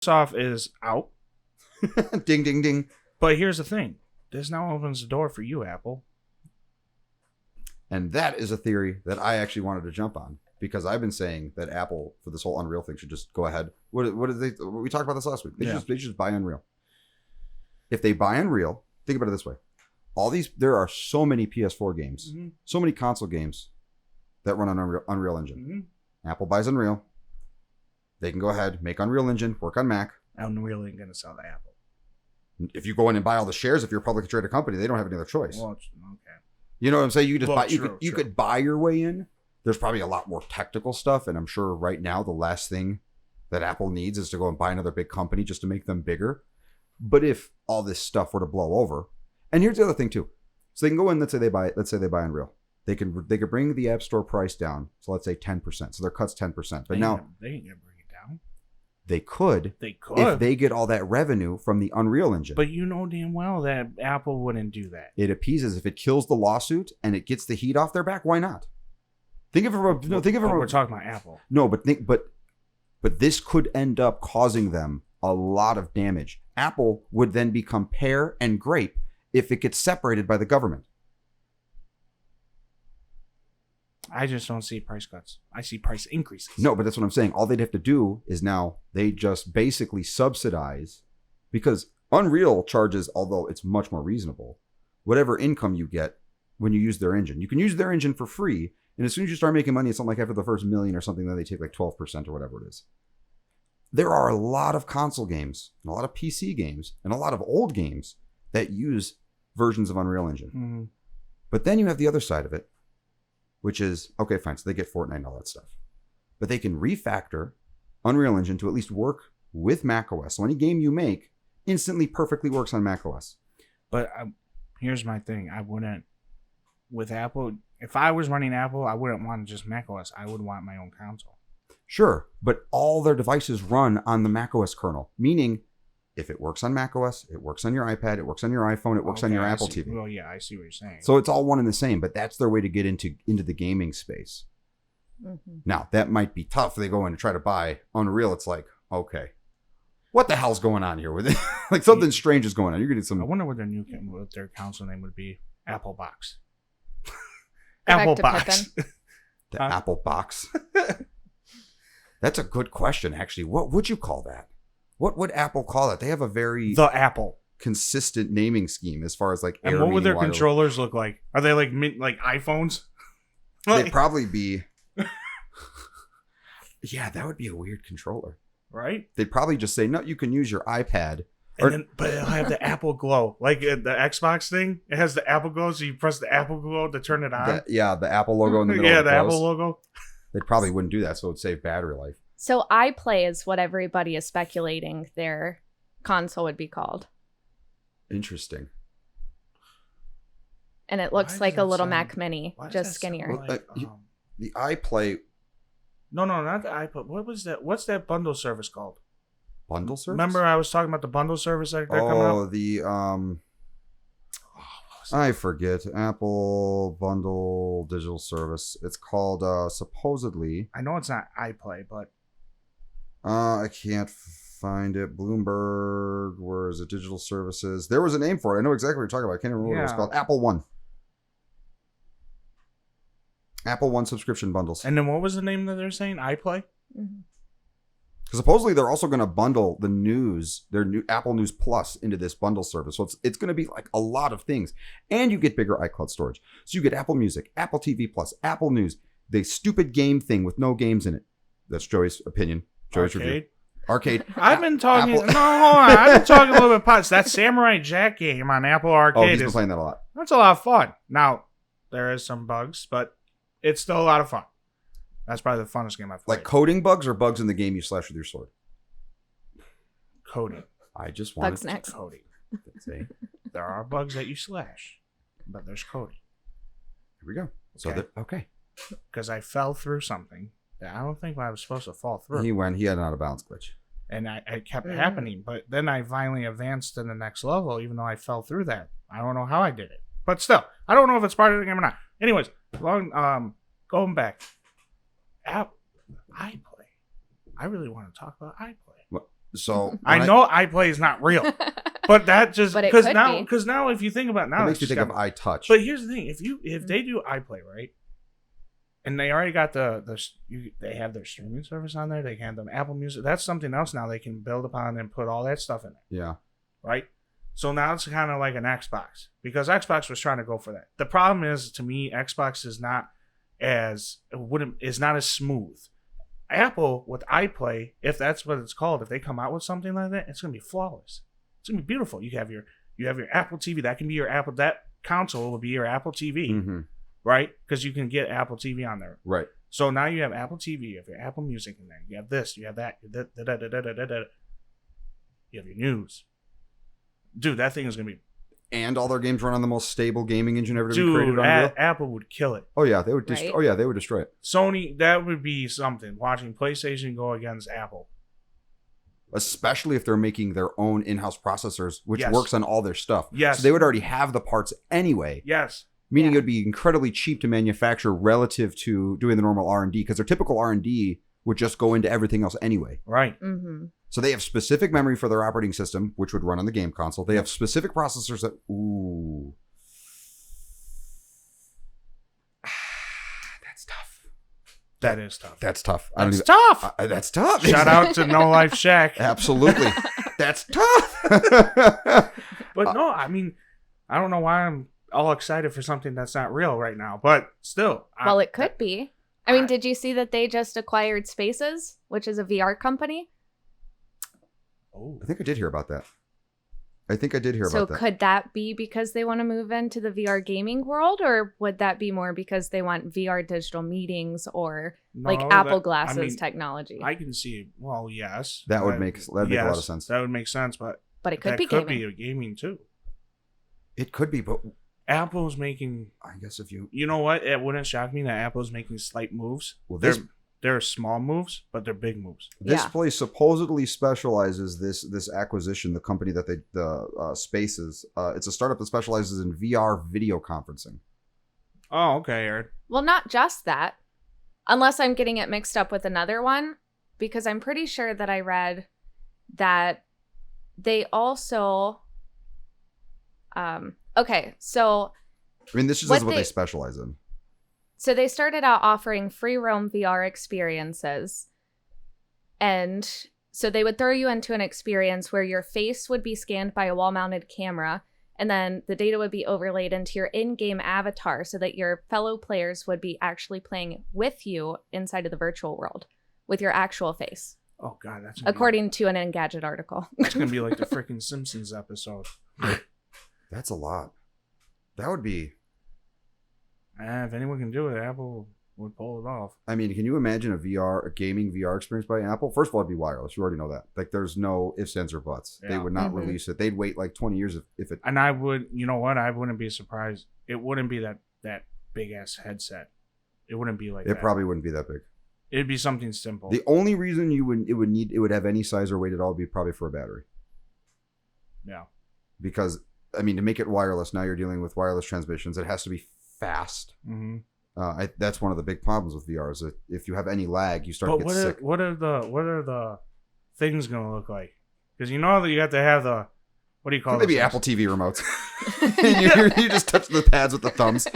Microsoft is out. Ding, ding, ding. But here's the thing. This now opens the door for you, Apple. And that is a theory that I actually wanted to jump on because I've been saying that Apple, for this whole Unreal thing, should just go ahead. What did they? We talked about this last week. They should just buy Unreal. If they buy Unreal, think about it this way: there are so many PS4 games, so many console games that run on Unreal Engine. Mm-hmm. Apple buys Unreal. They can go ahead, make Unreal Engine, work on Mac. Unreal ain't gonna sell to Apple. If you go in and buy all the shares, if you're a publicly traded company, they don't have any other choice. Well, okay. You know what I'm saying? You could just buy. True. You could buy your way in. There's probably a lot more technical stuff, and I'm sure right now the last thing that Apple needs is to go and buy another big company just to make them bigger. But if all this stuff were to blow over, and here's the other thing too, so they can go in. Let's say they buy Unreal. They could bring the App Store price down. So let's say 10%. So their cut's 10%. But now they ain't gonna bring it down. They could if they get all that revenue from the Unreal Engine. But you know damn well that Apple wouldn't do that. It appeases if it kills the lawsuit and it gets the heat off their back. Why not? Think of it. We're talking about Apple. No, but this could end up causing them a lot of damage. Apple would then become pear and grape if it gets separated by the government. I just don't see price cuts. I see price increases. No, but that's what I'm saying. All they'd have to do is now they just basically subsidize, because Unreal charges, although it's much more reasonable, whatever income you get when you use their engine. You can use their engine for free, and as soon as you start making money, it's something like after the first million or something, then they take like 12% or whatever it is. There are a lot of console games, and a lot of PC games, and a lot of old games that use versions of Unreal Engine. Mm-hmm. But then you have the other side of it, which is, okay, fine, so they get Fortnite and all that stuff. But they can refactor Unreal Engine to at least work with macOS. So any game you make instantly perfectly works on macOS. But here's my thing. I wouldn't, with Apple, if I was running Apple, I wouldn't want just macOS. I would want my own console. Sure, but all their devices run on the macOS kernel, meaning if it works on macOS, it works on your iPad, it works on your iPhone, it works on your Apple TV. Well, yeah, I see what you're saying. So it's all one and the same, but that's their way to get into the gaming space. Mm-hmm. Now, that might be tough. They go in and try to buy Unreal. It's like, okay, what the hell's going on here with it? Like something strange is going on. You're getting some. I wonder what their console name would be. Apple Box. Apple Box. The Apple Box. That's a good question, actually. What would you call that? What would Apple call it? They have a very The Apple consistent naming scheme as far as like. And what would their controllers look like? Are they like iPhones? They'd probably be. Yeah, that would be a weird controller, right? They'd probably just say, "No, you can use your iPad." But it'll have the Apple Glow, like the Xbox thing. It has the Apple Glow, so you press the Apple Glow to turn it on. The Apple logo in the middle. Yeah, of the Apple logo. They probably wouldn't do that, so it would save battery life. So iPlay is what everybody is speculating their console would be called. Interesting. And it looks like a little Mac Mini, just skinnier. Like, the iPlay. No, not the iPod. What was that? What's that bundle service called? Bundle service? Remember I was talking about the bundle service that they're coming out? Oh, the I forget. Apple Bundle Digital Service. It's called supposedly. I know it's not iPlay, but I can't find it. Bloomberg. Where is it? Digital Services. There was a name for it. I know exactly what you're talking about. I can't remember what it was called. Apple One. Apple One subscription bundles. And then what was the name that they're saying? iPlay? Mm-hmm. Because supposedly they're also going to bundle the news, their new Apple News Plus, into this bundle service. So it's going to be like a lot of things. And you get bigger iCloud storage. So you get Apple Music, Apple TV Plus, Apple News, the stupid game thing with no games in it. That's Joey's opinion. Joey's review. Arcade. I've been talking. Hold on. I've been talking a little bit pots. That Samurai Jack game on Apple Arcade. Oh, he's been playing that a lot. That's a lot of fun. Now, there is some bugs, but it's still a lot of fun. That's probably the funnest game I've played. Like coding bugs or bugs in the game you slash with your sword? Coding. I just wanted bugs next. Coding. See? There are bugs that you slash, but there's coding. Here we go. So okay. Because I fell through something that I don't think I was supposed to fall through. He had an out of bounds glitch. And it kept happening. But then I finally advanced to the next level, even though I fell through that. I don't know how I did it. But still, I don't know if it's part of the game or not. Anyways, going back. iPlay. I really want to talk about iPlay. What? So I when know iPlay is not real, but that just But it because could now be. because now if you think about it, it now makes me it's think just of got- iTouch. But here's the thing: if they do iPlay right, and they already got they have their streaming service on there, they have them Apple Music. That's something else now they can build upon and put all that stuff in it, Yeah. right? So now it's kind of like an Xbox because Xbox was trying to go for that. The problem is, to me, Xbox is not as smooth. Apple with iPlay, if that's what it's called, if they come out with something like that, it's gonna be flawless. It's gonna be beautiful. You have your Apple TV. That can be your Apple. That console will be your Apple TV, Mm-hmm. right? Because you can get Apple TV on there. Right. So now you have Apple TV. You have your Apple Music in there. You have this. You have that. You have your news. Dude, that thing is gonna be. And all their games run on the most stable gaming engine ever to be created Dude, on Unreal. Apple would kill it. Oh yeah, they would. Right? They would destroy it. Sony, that would be something. Watching PlayStation go against Apple. Especially if they're making their own in-house processors, which Yes. works on all their stuff. Yes. So they would already have the parts anyway. Yes. Meaning Yeah. it would be incredibly cheap to manufacture relative to doing the normal R&D, because their typical R&D would just go into everything else anyway. Right. Mm-hmm. So they have specific memory for their operating system, which would run on the game console. They have specific processors that, ooh. That's tough. That is tough. That's tough. That's tough. That's tough. Shout out to No Life Shack. Absolutely. That's tough. But no, I mean, I don't know why I'm all excited for something that's not real right now. But still. Well, it could be. I mean, I- did you see that they just acquired Spaces, which is a VR company? Oh. I think I did hear about that. So could that be because they want to move into the VR gaming world, or would that be more because they want VR digital meetings or like No, Apple that- Glasses I mean, technology? I can see. Well, yes. That would make a lot of sense. That would make sense, but But it could that be could gaming. be a gaming too. It could be, but Apple's making. I guess if you... You know what? It wouldn't shock me that Apple's making slight moves. Well, this They're small moves, but they're big moves. This Yeah. place supposedly specializes this acquisition, the company that the Spaces. It's a startup that specializes in VR video conferencing. Oh, okay, Aaron. Well, not just that, unless I'm getting it mixed up with another one, because I'm pretty sure that I read that they also. Okay, so I mean, this is What just what they- they specialize in. So they started out offering free roam VR experiences. And so they would throw you into an experience where your face would be scanned by a wall mounted camera. And then the data would be overlaid into your in game avatar so that your fellow players would be actually playing with you inside of the virtual world with your actual face, Oh God, that's gonna according to an Engadget article. It's gonna be like the freaking Simpsons episode. That's a lot. That would be. If anyone can do it, Apple would pull it off. I mean, can you imagine a gaming VR experience by Apple? First of all, it'd be wireless. You already know that. Like, there's no ifs, ands, or buts. They Yeah. would not Mhm. release it. They'd wait like 20 years if it. And I would, you know what? I wouldn't be surprised. It wouldn't be that big ass headset. It wouldn't be like It that. probably wouldn't be that big. It'd be something simple. The only reason it would have any size or weight at all would be probably for a battery. Yeah. Because I mean, to make it wireless, now you're dealing with wireless transmissions. It has to be fast. Mm-hmm. That's one of the big problems with VR is that if you have any lag, you start But to get sick. what are the things gonna look like? Because you know that you have to have the what do you call it? Maybe Apple TV remotes. And you just touch the pads with the thumbs.